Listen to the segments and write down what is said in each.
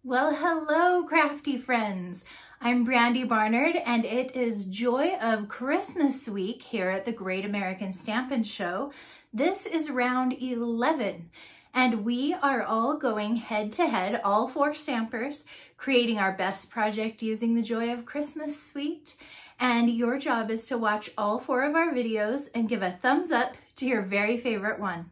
Well, hello, crafty friends. I'm Brandy Barnard, and it is Joy of Christmas week here at the Great American Stampin Show. This is round 11, and we are all going head to head, all four stampers, creating our best project using the Joy of Christmas suite. And your job is to watch all four of our videos and give a thumbs up to your very favorite one.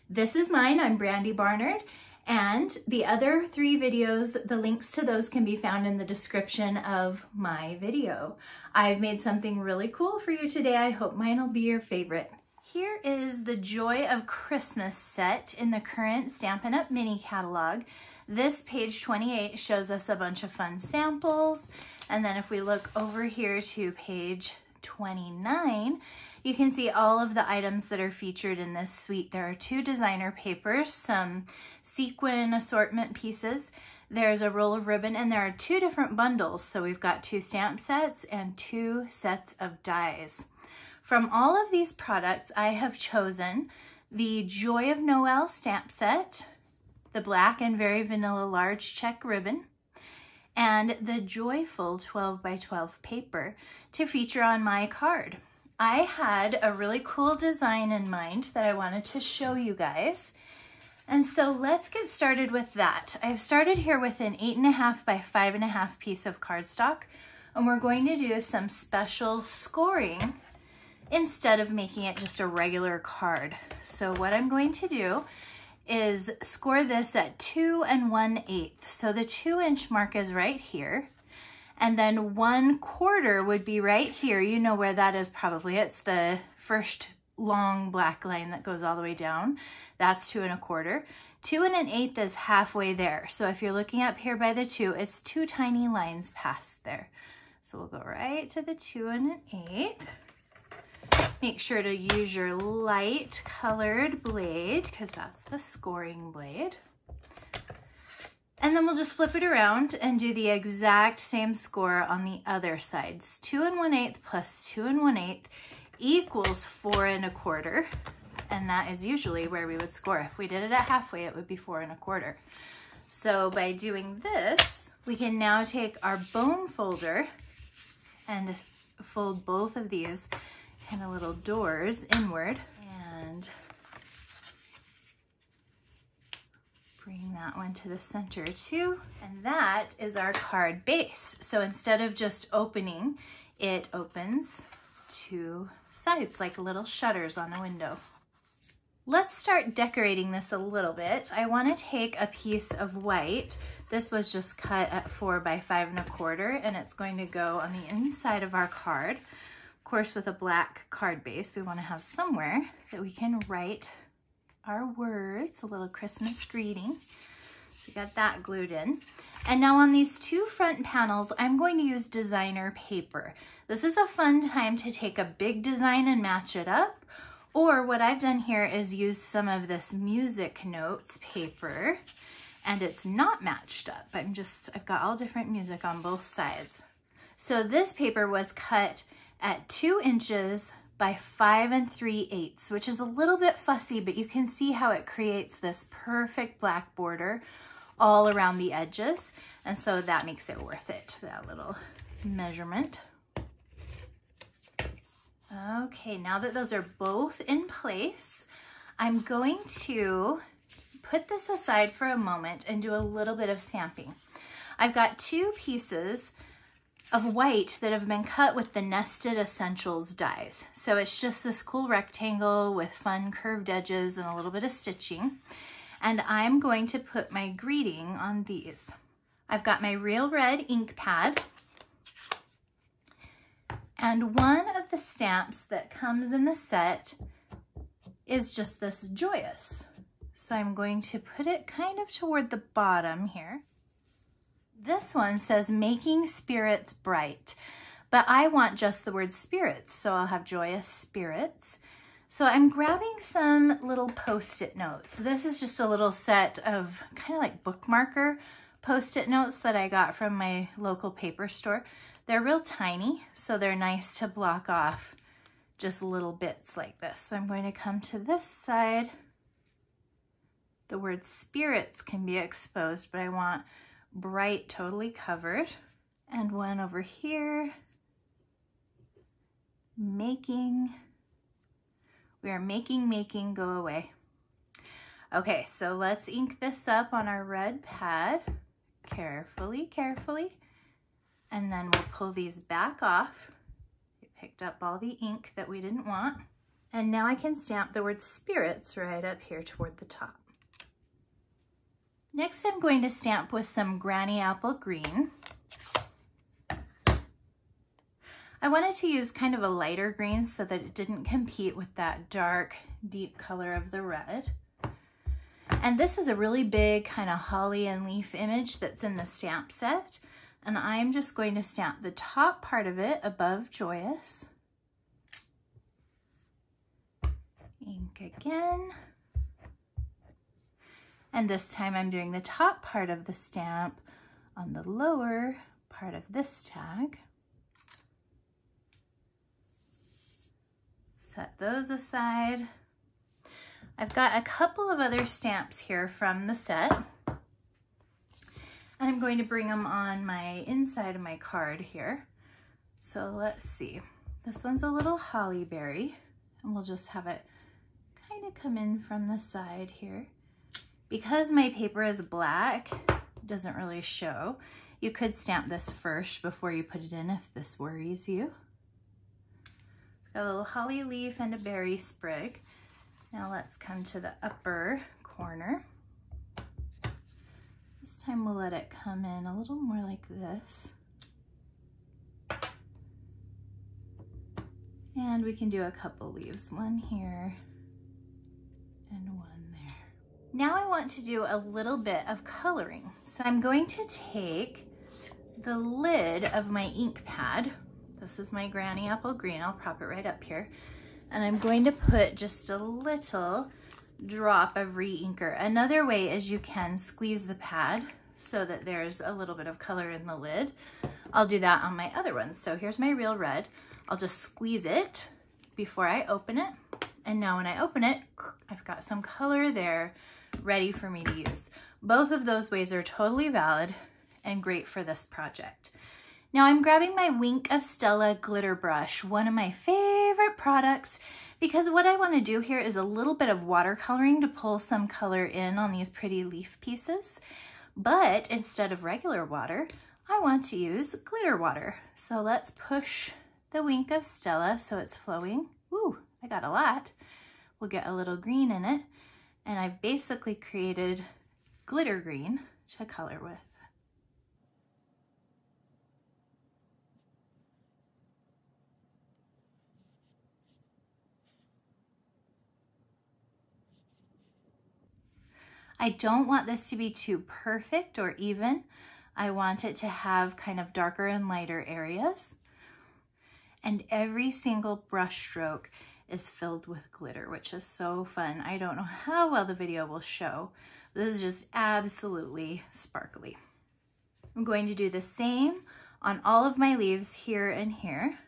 This is mine, I'm Brandy Barnard. And the other three videos, the links to those can be found in the description of my video. I've made something really cool for you today. I hope mine will be your favorite. Here is the Joy of Christmas set in the current Stampin' Up! Mini catalog. This page 28 shows us a bunch of fun samples. And then if we look over here to page 29, you can see all of the items that are featured in this suite. There are two designer papers, some sequin assortment pieces, there's a roll of ribbon, and there are two different bundles. So we've got two stamp sets and two sets of dies. From all of these products, I have chosen the Joy of Noel stamp set, the black and very vanilla large check ribbon, and the Joyful 12 by 12 paper to feature on my card. I had a really cool design in mind that I wanted to show you guys. And so let's get started with that. I've started here with an 8.5 by 5.5 piece of cardstock, and we're going to do some special scoring instead of making it just a regular card. So what I'm going to do is score this at 2 1/8. So the 2-inch mark is right here. And then 1/4 would be right here. You know where that is probably. It's the first long black line that goes all the way down. That's 2 1/4. 2 1/8 is halfway there. So if you're looking up here by the 2, it's two tiny lines past there. So we'll go right to the 2 1/8. Make sure to use your light colored blade because that's the scoring blade. And then we'll just flip it around and do the exact same score on the other sides. 2 1/8 plus 2 1/8 equals 4 1/4. And that is usually where we would score. If we did it at halfway, it would be 4 1/4. So by doing this, we can now take our bone folder and fold both of these kind of little doors inward and bring that one to the center too. And that is our card base. So instead of just opening, it opens two sides like little shutters on a window. Let's start decorating this a little bit. I want to take a piece of white. This was just cut at 4 by 5 1/4, and it's going to go on the inside of our card. Of course, with a black card base, we want to have somewhere that we can write our words, a little Christmas greeting. So we got that glued in. And now on these two front panels, I'm going to use designer paper. This is a fun time to take a big design and match it up. Or what I've done here is use some of this music notes paper, and it's not matched up. I've got all different music on both sides. So this paper was cut at 2 inches by 5 3/8, which is a little bit fussy, but you can see how it creates this perfect black border all around the edges. And so that makes it worth it, that little measurement. Okay, now that those are both in place, I'm going to put this aside for a moment and do a little bit of stamping. I've got two pieces of white that have been cut with the Nested Essentials dies. So it's just this cool rectangle with fun curved edges and a little bit of stitching. And I'm going to put my greeting on these. I've got my Real Red ink pad. And one of the stamps that comes in the set is just this joyous. So I'm going to put it kind of toward the bottom here. This one says making spirits bright, but I want just the word spirits, so I'll have joyous spirits. So I'm grabbing some little Post-it notes. This is just a little set of kind of like bookmarker Post-it notes that I got from my local paper store. They're real tiny, so they're nice to block off just little bits like this. So I'm going to come to this side. The word spirits can be exposed, but I want bright, totally covered. And one over here, making. We are making go away. Okay, so let's ink this up on our red pad, carefully. And then we'll pull these back off. We picked up all the ink that we didn't want. And now I can stamp the word spirits right up here toward the top. Next, I'm going to stamp with some Granny Apple Green. I wanted to use kind of a lighter green so that it didn't compete with that dark, deep color of the red. And this is a really big kind of holly and leaf image that's in the stamp set. And I'm just going to stamp the top part of it above Joyous. Ink again. And this time I'm doing the top part of the stamp on the lower part of this tag. Set those aside. I've got a couple of other stamps here from the set, and I'm going to bring them on my inside of my card here. So let's see. This one's a little holly berry, and we'll just have it kind of come in from the side here. Because my paper is black, it doesn't really show. You could stamp this first before you put it in if this worries you. Got a little holly leaf and a berry sprig. Now let's come to the upper corner. This time we'll let it come in a little more like this. And we can do a couple leaves, one here and one there. Now I want to do a little bit of coloring. So I'm going to take the lid of my ink pad. This is my Granny Apple Green. I'll prop it right up here. And I'm going to put just a little drop of re-inker. Another way is you can squeeze the pad so that there's a little bit of color in the lid. I'll do that on my other ones. So here's my real red. I'll just squeeze it before I open it. And now when I open it, I've got some color there ready for me to use. Both of those ways are totally valid and great for this project. Now I'm grabbing my Wink of Stella glitter brush, one of my favorite products, because what I want to do here is a little bit of watercoloring to pull some color in on these pretty leaf pieces. But instead of regular water, I want to use glitter water. So let's push the Wink of Stella so it's flowing. Ooh, I got a lot. We'll get a little green in it. And I've basically created glitter green to color with. I don't want this to be too perfect or even. I want it to have kind of darker and lighter areas. And every single brush stroke is filled with glitter, which is so fun. I don't know how well the video will show. This is just absolutely sparkly. I'm going to do the same on all of my leaves here and here.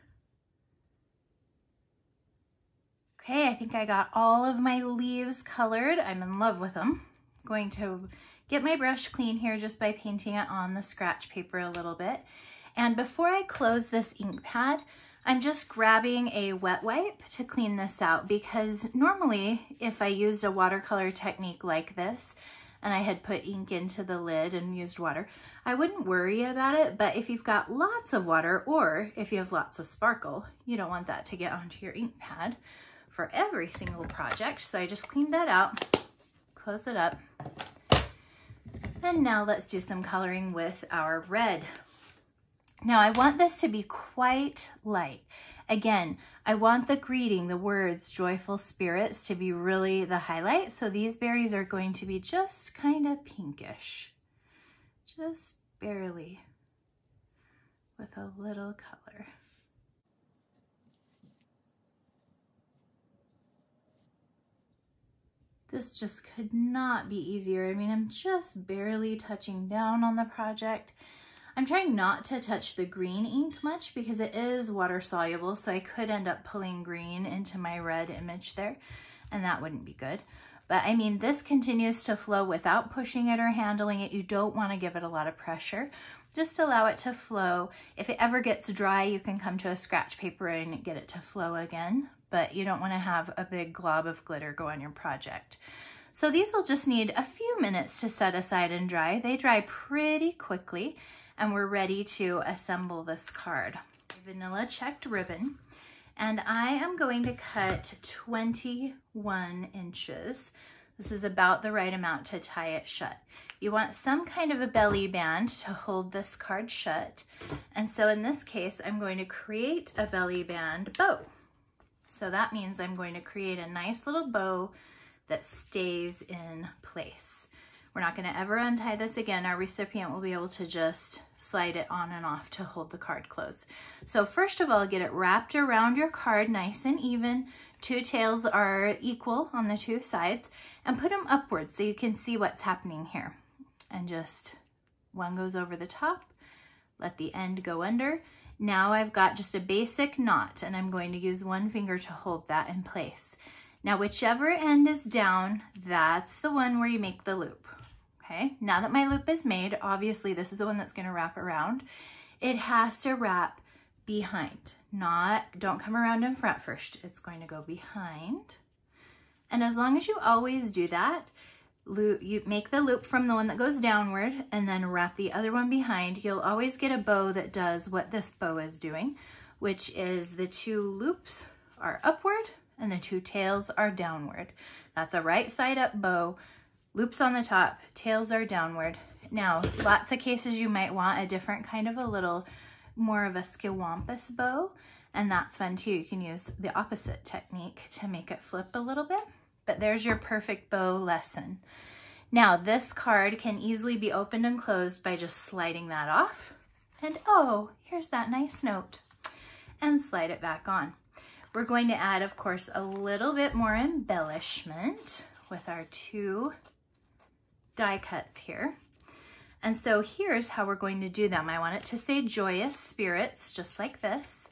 Okay, I think I got all of my leaves colored. I'm in love with them. Going to get my brush clean here just by painting it on the scratch paper a little bit. And before I close this ink pad, I'm just grabbing a wet wipe to clean this out, because normally if I used a watercolor technique like this and I had put ink into the lid and used water, I wouldn't worry about it. But if you've got lots of water, or if you have lots of sparkle, you don't want that to get onto your ink pad for every single project. So I just cleaned that out. Close it up. And now let's do some coloring with our red. Now I want this to be quite light. Again, I want the greeting, the words, joyful spirits, to be really the highlight. So these berries are going to be just kind of pinkish, just barely, with a little color. This just could not be easier. I mean, I'm just barely touching down on the project. I'm trying not to touch the green ink much because it is water soluble, so I could end up pulling green into my red image there, and that wouldn't be good. But I mean, this continues to flow without pushing it or handling it. You don't want to give it a lot of pressure. Just allow it to flow. If it ever gets dry, you can come to a scratch paper and get it to flow again, but you don't want to have a big glob of glitter go on your project. So these will just need a few minutes to set aside and dry. They dry pretty quickly, and we're ready to assemble this card. Vanilla checked ribbon, and I am going to cut 21 inches. This is about the right amount to tie it shut. You want some kind of a belly band to hold this card shut. And so in this case, I'm going to create a belly band bow. So that means I'm going to create a nice little bow that stays in place. We're not going to ever untie this again. Our recipient will be able to just slide it on and off to hold the card closed. So first of all, get it wrapped around your card nice and even. Two tails are equal on the two sides, and put them upwards so you can see what's happening here. And just one goes over the top, let the end go under. Now I've got just a basic knot, and I'm going to use one finger to hold that in place. Now whichever end is down, that's the one where you make the loop. Okay, now that my loop is made, obviously this is the one that's going to wrap around. It has to wrap behind, don't come around in front first. It's going to go behind. And as long as you always do that, you make the loop from the one that goes downward and then wrap the other one behind, you'll always get a bow that does what this bow is doing, which is the two loops are upward and the two tails are downward. That's a right side up bow. Loops on the top, tails are downward. Now, lots of cases you might want a different kind of a little more of a skiwampus bow, and that's fun too. You can use the opposite technique to make it flip a little bit, but there's your perfect bow lesson. Now, this card can easily be opened and closed by just sliding that off, and oh, here's that nice note, and slide it back on. We're going to add, of course, a little bit more embellishment with our two die cuts here. And so here's how we're going to do them. I want it to say joyous spirits, just like this.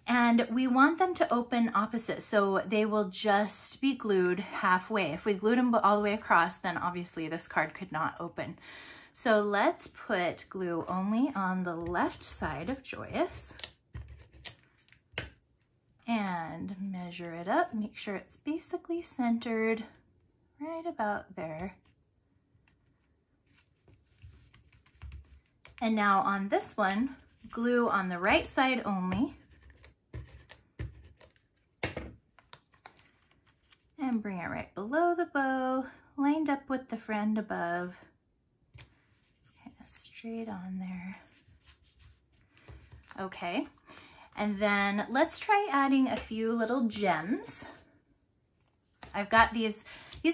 And we want them to open opposite, so they will just be glued halfway. If we glued them all the way across, then obviously this card could not open. So let's put glue only on the left side of joyous. And measure it up, make sure it's basically centered right about there. And now on this one, glue on the right side only. And bring it right below the bow, lined up with the friend above. Kind of straight on there. Okay, and then let's try adding a few little gems. I've got these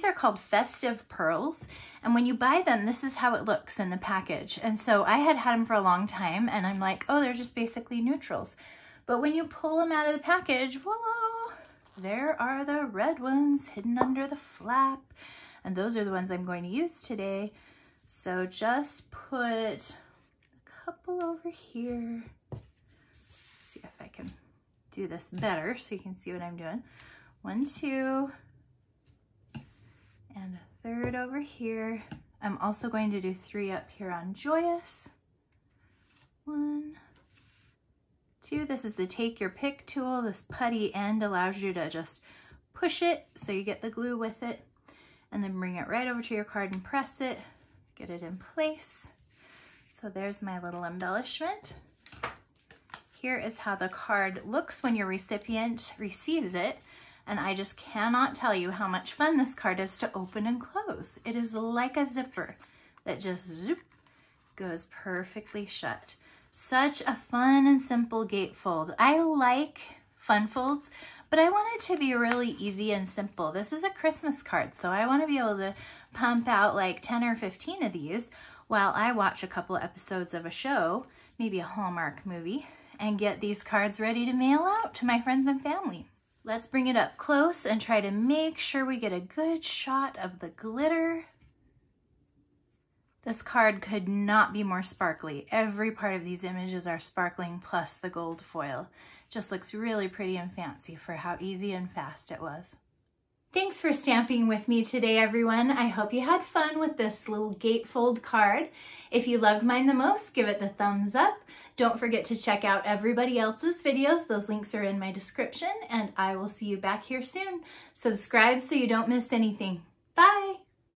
are called festive pearls, and when you buy them, this is how it looks in the package. And so I had them for a long time, and I'm like, oh, they're just basically neutrals. But when you pull them out of the package, voila, there are the red ones hidden under the flap, and those are the ones I'm going to use today. So just put a couple over here. Let's see if I can do this better so you can see what I'm doing. 1, 2, and a third over here. I'm also going to do 3 up here on joyous. 1, 2. This is the take your pick tool. This putty end allows you to just push it so you get the glue with it, and then bring it right over to your card and press it, get it in place. So there's my little embellishment. Here is how the card looks when your recipient receives it. And I just cannot tell you how much fun this card is to open and close. It is like a zipper that just zoop, goes perfectly shut. Such a fun and simple gatefold. I like fun folds, but I want it to be really easy and simple. This is a Christmas card, so I want to be able to pump out like 10 or 15 of these while I watch a couple of episodes of a show, maybe a Hallmark movie, and get these cards ready to mail out to my friends and family. Let's bring it up close and try to make sure we get a good shot of the glitter. This card could not be more sparkly. Every part of these images are sparkling, plus the gold foil. Just looks really pretty and fancy for how easy and fast it was. Thanks for stamping with me today, everyone. I hope you had fun with this little gatefold card. If you loved mine the most, give it the thumbs up. Don't forget to check out everybody else's videos. Those links are in my description, and I will see you back here soon. Subscribe so you don't miss anything. Bye!